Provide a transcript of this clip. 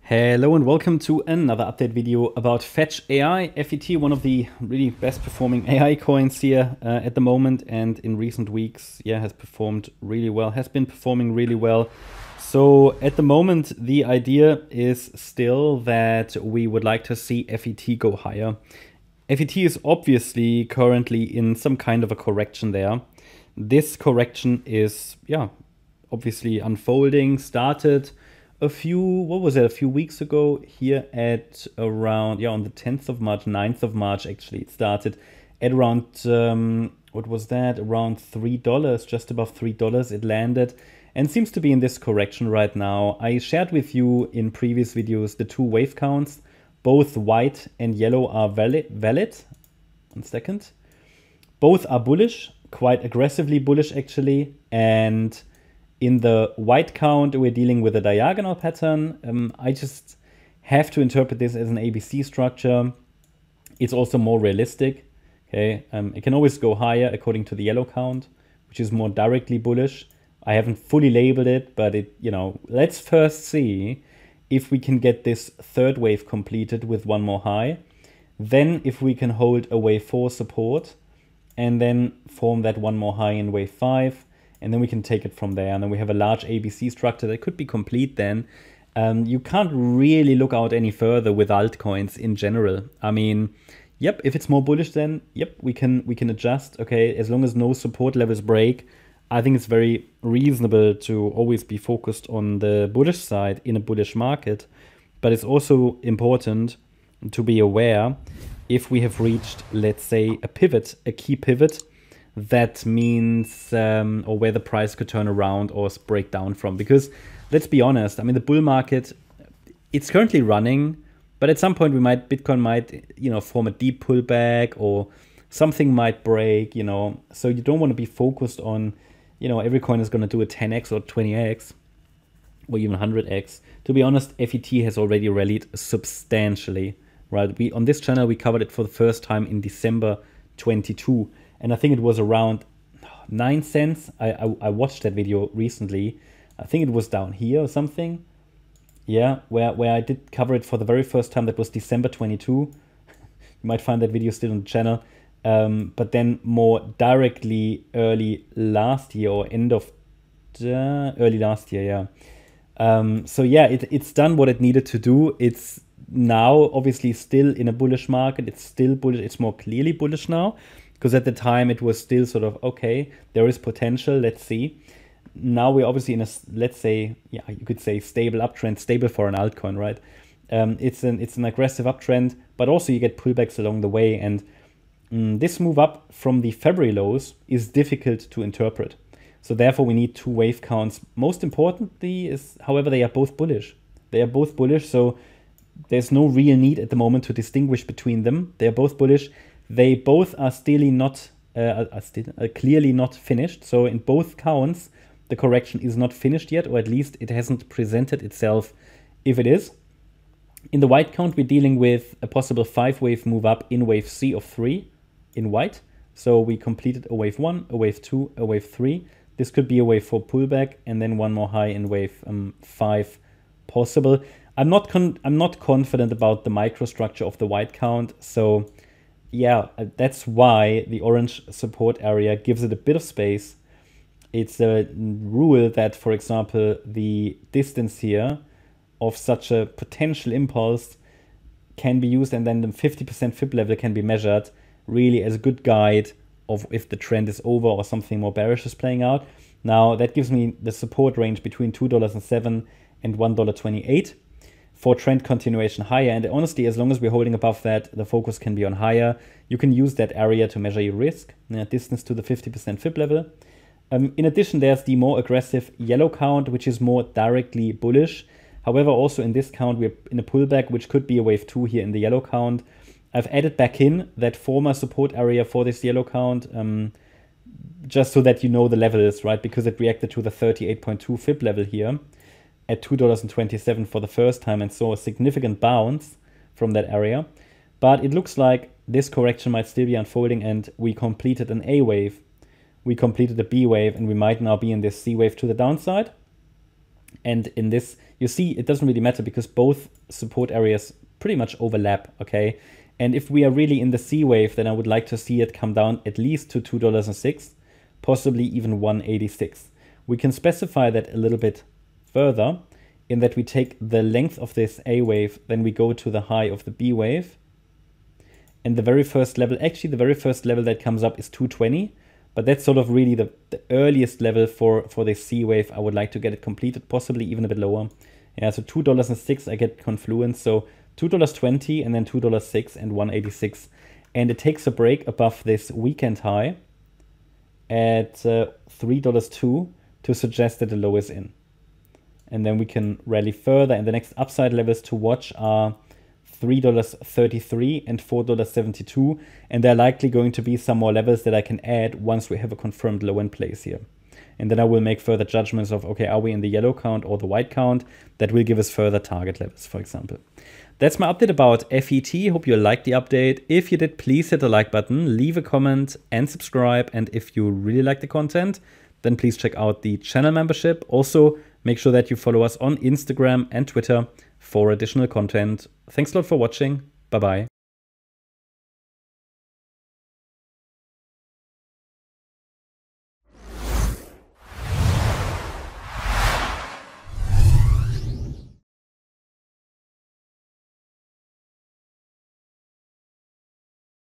Hello and welcome to another update video about FETCH.AI FET, one of the really best performing AI coins here at the moment, and in recent weeks, has performed really well, has been performing really well. So at the moment, the idea is still that we would like to see FET go higher. FET is obviously currently in some kind of a correction there. This correction is, obviously unfolding, started a few weeks ago here at around, on the 10th of March, 9th of March, actually, it started at around, what was that? Around $3, just above $3 it landed and seems to be in this correction right now. I shared with you in previous videos the two wave counts. Both white and yellow are valid. 1 second. Both are bullish, quite aggressively bullish actually, and in the white count, we're dealing with a diagonal pattern. I just have to interpret this as an ABC structure. It's also more realistic. Okay, it can always go higher according to the yellow count, which is more directly bullish. I haven't fully labeled it, but let's first see if we can get this third wave completed with one more high. Then if we can hold a wave 4 support and then form that one more high in wave 5. And then we can take it from there. And then we have a large ABC structure that could be complete then. You can't really look out any further with altcoins in general. I mean, if it's more bullish then, we can adjust. Okay, as long as no support levels break, I think it's very reasonable to always be focused on the bullish side in a bullish market. But it's also important to be aware if we have reached, let's say, a pivot, a key pivot, that means or where the price could turn around or break down from. Because let's be honest, I mean, the bull market, it's currently running, but at some point Bitcoin might form a deep pullback or something might break, so you don't want to be focused on every coin is going to do a 10x or 20x or even 100x. To be honest, FET has already rallied substantially, right? On this channel we covered it for the first time in December 22. And I think it was around 9 cents. I watched that video recently. I think it was down here or something. Yeah, where I did cover it for the very first time. That was December 22. You might find that video still on the channel. But then more directly early last year or end of early last year, so it's done what it needed to do. It's now obviously still in a bullish market. It's still bullish. It's more clearly bullish now. Because at the time it was still sort of, okay, there is potential, let's see. Now we're obviously in a, let's say, you could say stable uptrend, stable for an altcoin, right? It's an aggressive uptrend, but also you get pullbacks along the way. And this move up from the February lows is difficult to interpret. So therefore we need two wave counts. Most importantly is, however, they are both bullish. They are both bullish, so there's no real need at the moment to distinguish between them. They are both bullish. They both are clearly not finished. So in both counts, the correction is not finished yet, or at least it hasn't presented itself if it is. In the white count, we're dealing with a possible 5-wave move up in wave C of 3 in white. So we completed a wave 1, a wave 2, a wave 3. This could be a wave 4 pullback, and then one more high in wave 5 possible. I'm not confident about the microstructure of the white count, so that's why the orange support area gives it a bit of space. It's a rule that, for example, the distance here of such a potential impulse can be used, and then the 50% fib level can be measured really as a good guide of if the trend is over or something more bearish is playing out. Now that gives me the support range between $2.07 and $1.28. For trend continuation higher. And honestly, as long as we're holding above that, the focus can be on higher. You can use that area to measure your risk, distance to the 50% fib level. In addition, there's the more aggressive yellow count, which is more directly bullish. However, also in this count, we're in a pullback, which could be a wave 2 here in the yellow count. I've added back in that former support area for this yellow count, just so that you know the levels, right? Because it reacted to the 38.2 fib level here at $2.27 for the first time and saw a significant bounce from that area. But it looks like this correction might still be unfolding, and we completed an A wave. We completed a B wave, and we might now be in this C wave to the downside. And in this, you see, it doesn't really matter because both support areas pretty much overlap, okay? And if we are really in the C wave, then I would like to see it come down at least to $2.06, possibly even 186. We can specify that a little bit further in that we take the length of this A wave, then we go to the high of the B wave. And the very first level, actually the very first level that comes up is 220, but that's sort of really the earliest level for this C wave. I would like to get it completed, possibly even a bit lower. Yeah, so $2.06 I get confluence, so $2.20 and then $2.06 and 186. And it takes a break above this weekend high at $3.02 to suggest that the low is in. And then we can rally further, and the next upside levels to watch are $3.33 and $4.72, and there are likely going to be some more levels that I can add once we have a confirmed low in place here. And then I will make further judgments of, okay, are we in the yellow count or the white count? That will give us further target levels, for example. That's my update about FET. Hope you liked the update. If you did, please hit the like button, leave a comment and subscribe. And if you really like the content, then please check out the channel membership. Also, make sure that you follow us on Instagram and Twitter for additional content. Thanks a lot for watching. Bye-bye.